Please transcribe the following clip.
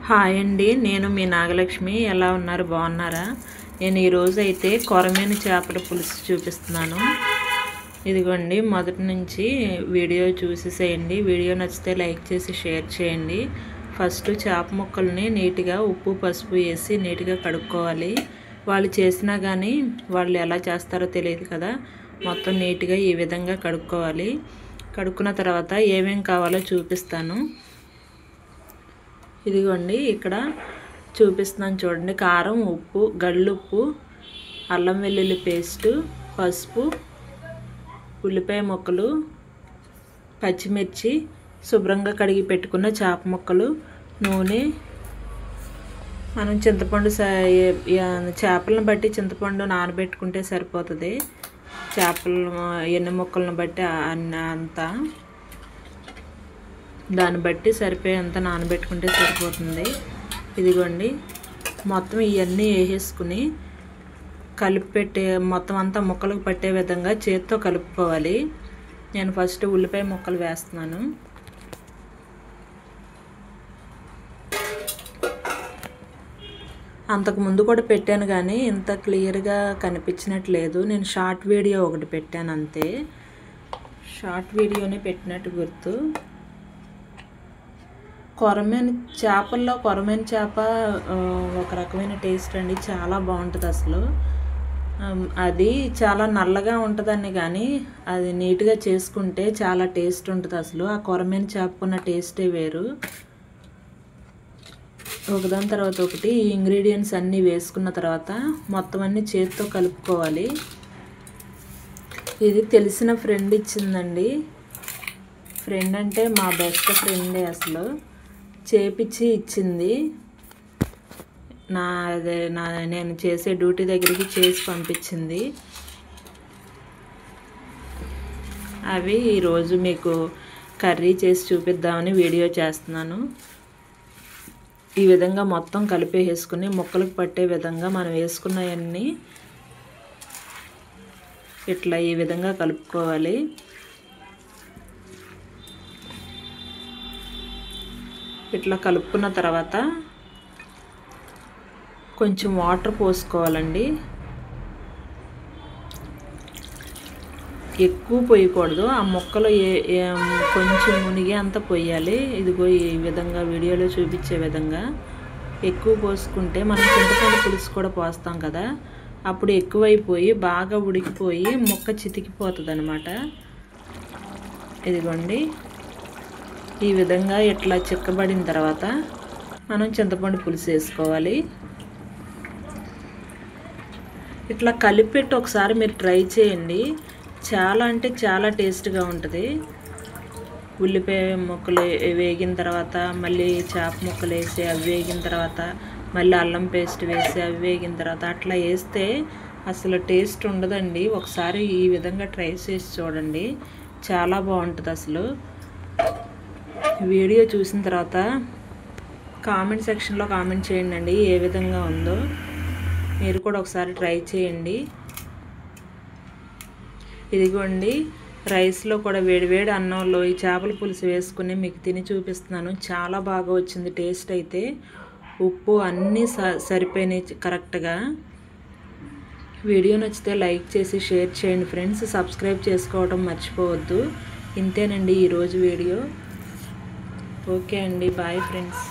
Hi అండి, నేను మీ నాగలక్ష్మి. ఎలా ఉన్నారు? బాగున్నారా? నేను ఈరోజు అయితే కొరమేను చేపల పులుసు చూపిస్తున్నాను. ఇదిగోండి, మొదటి నుంచి వీడియో చూసేసేయండి. వీడియో నచ్చితే లైక్ చేసి షేర్ చేయండి. ఫస్ట్ చేప ముక్కల్ని నీట్గా ఉప్పు పసుపు వేసి నీట్గా కడుక్కోవాలి. వాళ్ళు చేసినా కానీ వాళ్ళు ఎలా చేస్తారో తెలియదు కదా. మొత్తం నీట్గా ఈ విధంగా కడుక్కోవాలి. కడుక్కున్న తర్వాత ఏమేం కావాలో చూపిస్తాను. ఇదిగోండి, ఇక్కడ చూపిస్తున్నాను చూడండి. కారం, ఉప్పు, గళ్ళుప్పు, అల్లం వెల్లుల్లి పేస్టు, పసుపు, ఉల్లిపాయ ముక్కలు, పచ్చిమిర్చి, శుభ్రంగా కడిగి పెట్టుకున్న చేప ముక్కలు, నూనె. మనం చింతపండు చేపలను బట్టి చింతపండు నానబెట్టుకుంటే సరిపోతుంది. చేపలు ఎన్ని ముక్కలను బట్టి అంతా దాన్ని బట్టి సరిపోయేంత నానబెట్టుకుంటే సరిపోతుంది. ఇదిగోండి, మొత్తం ఇవన్నీ వేసేసుకుని మొత్తం అంతా ముక్కలకు పట్టే విధంగా చేత్తో కలుపుకోవాలి. నేను ఫస్ట్ ఉల్లిపాయ ముక్కలు వేస్తున్నాను. అంతకుముందు కూడా పెట్టాను కానీ ఇంత క్లియర్గా కనిపించినట్లేదు. నేను షార్ట్ వీడియో ఒకటి పెట్టాను అంతే. షార్ట్ వీడియోనే పెట్టినట్టు గుర్తు. కొరమేను చేపల్లో కొరమేను చేప ఒక రకమైన టేస్ట్ అండి, చాలా బాగుంటుంది అసలు. అది చాలా నల్లగా ఉంటుందని కానీ అది నీట్గా చేసుకుంటే చాలా టేస్ట్ ఉంటుంది అసలు. ఆ కొరమేను చేపకున్న టేస్టే వేరు. ఒకదాని తర్వాత ఒకటి ఈ ఇంగ్రీడియంట్స్ అన్నీ వేసుకున్న తర్వాత మొత్తం అన్నీ చేతితో కలుపుకోవాలి. ఇది తెలిసిన ఫ్రెండ్ ఇచ్చిందండి. ఫ్రెండ్ అంటే మా బెస్ట్ ఫ్రెండే అసలు. చేపించి ఇచ్చింది. నేను చేసే డ్యూటీ దగ్గరికి చేసి పంపించింది. అవి ఈరోజు మీకు కర్రీ చేసి చూపిద్దామని వీడియో చేస్తున్నాను. ఈ విధంగా మొత్తం కలిపేసుకుని ముక్కలకు పట్టే విధంగా మనం వేసుకున్నవన్నీ ఇట్లా ఈ విధంగా కలుపుకోవాలి. ఇట్లా కలుపుకున్న తర్వాత కొంచెం వాటర్ పోసుకోవాలండి. ఎక్కువ పోయకూడదు. ఆ ముక్కలు కొంచెం మునిగే అంత పోయాలి. ఇదిగో ఈ విధంగా వీడియోలో చూపించే విధంగా. ఎక్కువ పోసుకుంటే మనం చింతపండు పులుసు కూడా పోస్తాం కదా, అప్పుడు ఎక్కువైపోయి బాగా ఉడికిపోయి ముక్క చితికిపోతుంది అన్నమాట. ఇదిగోండి, ఈ విధంగా ఇట్లా చిక్కబడిన తర్వాత మనం చింతపండు పులుసు వేసుకోవాలి. ఇట్లా కలిపెట్టి ఒకసారి మీరు ట్రై చేయండి. చాలా అంటే చాలా టేస్ట్గా ఉంటుంది. ఉల్లిపాయ ముక్కలు వేగిన తర్వాత మళ్ళీ చేప ముక్కలు వేసి అవి వేగిన తర్వాత మళ్ళీ అల్లం పేస్ట్ వేసి అవి వేగిన తర్వాత అట్లా వేస్తే అసలు టేస్ట్ ఉండదండి. ఒకసారి ఈ విధంగా ట్రై చేసి చూడండి, చాలా బాగుంటుంది అసలు. వీడియో చూసిన తర్వాత కామెంట్ సెక్షన్లో కామెంట్ చేయండి ఏ విధంగా ఉందో. మీరు కూడా ఒకసారి ట్రై చేయండి. ఇదిగోండి, రైస్లో కూడా వేడివేడి అన్నంలో ఈ చేపల పులుసు వేసుకుని మీకు తిని చూపిస్తున్నాను. చాలా బాగా వచ్చింది టేస్ట్ అయితే. ఉప్పు అన్నీ సరిపోయినాయి కరెక్ట్గా. వీడియో నచ్చితే లైక్ చేసి షేర్ చేయండి ఫ్రెండ్స్. సబ్స్క్రైబ్ చేసుకోవడం మర్చిపోవద్దు. ఇంతేనండి ఈరోజు వీడియో. ఓకే అండి, బాయ్ ఫ్రెండ్స్.